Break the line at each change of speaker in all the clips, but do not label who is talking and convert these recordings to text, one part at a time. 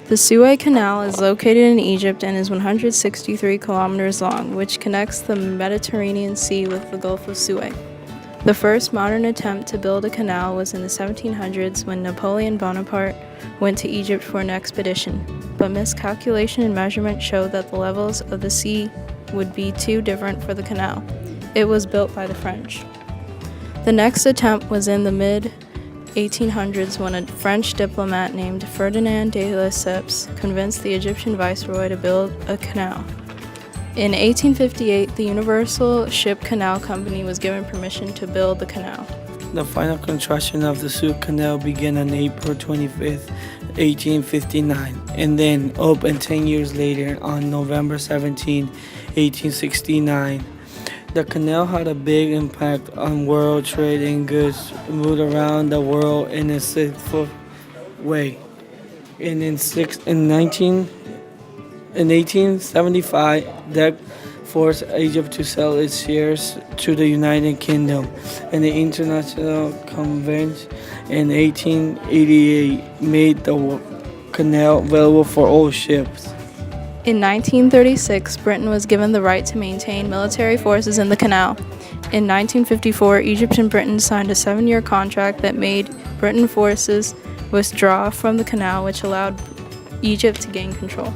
The Suez Canal is located in Egypt and is 163 kilometers long, which connects the Mediterranean Sea with the Gulf of Suez. The first modern attempt to build a canal was in the 1700s when Napoleon Bonaparte went to Egypt for an expedition, but miscalculation and measurement showed that the levels of the sea would be too different for the canal. It was built by the French. The next attempt was in the mid-1800s when a French diplomat named Ferdinand de Lesseps convinced the Egyptian viceroy to build a canal. In 1858, the Universal Ship Canal Company was given permission to build the canal.
The final construction of the Suez Canal began on April 25, 1859, and then opened 10 years later on November 17, 1869. The canal had a big impact on world trade and goods moved around the world in a successful way. And in 1875, that forced Egypt to sell its shares to the United Kingdom, and the International Convention in 1888 made the canal available for all ships.
In 1936, Britain was given the right to maintain military forces in the canal. In 1954, Egypt and Britain signed a 7-year contract that made Britain forces withdraw from the canal, which allowed Egypt to gain control.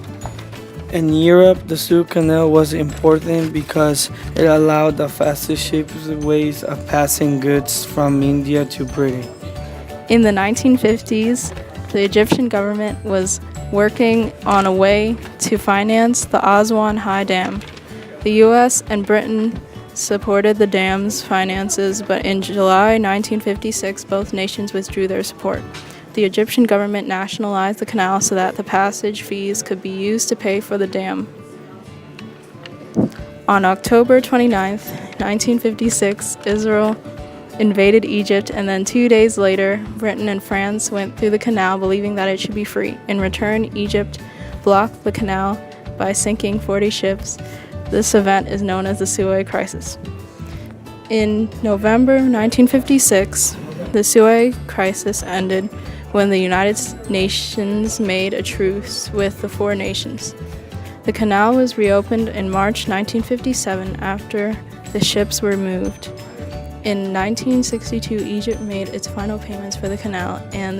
In Europe, the Suez Canal was important because it allowed the fastest ways of passing goods from India to Britain.
In the 1950s, the Egyptian government was working on a way to finance the Aswan High Dam. The U.S. and Britain supported the dam's finances, but in July 1956, both nations withdrew their support. The Egyptian government nationalized the canal so that the passage fees could be used to pay for the dam. On October 29, 1956, Israel invaded Egypt, and then 2 days later, Britain and France went through the canal believing that it should be free. In return, Egypt blocked the canal by sinking 40 ships. This event is known as the Suez Crisis. In November 1956, the Suez Crisis ended when the United Nations made a truce with the 4 nations. The canal was reopened in March 1957 after the ships were moved. In 1962, Egypt made its final payments for the canal, and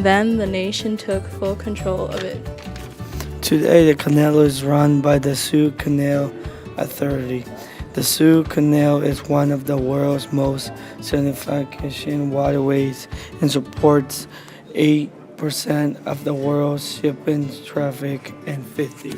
then the nation took full control of it.
Today, the canal is run by the Suez Canal Authority. The Suez Canal is one of the world's most significant waterways and supports 8% of the world's shipping traffic and 50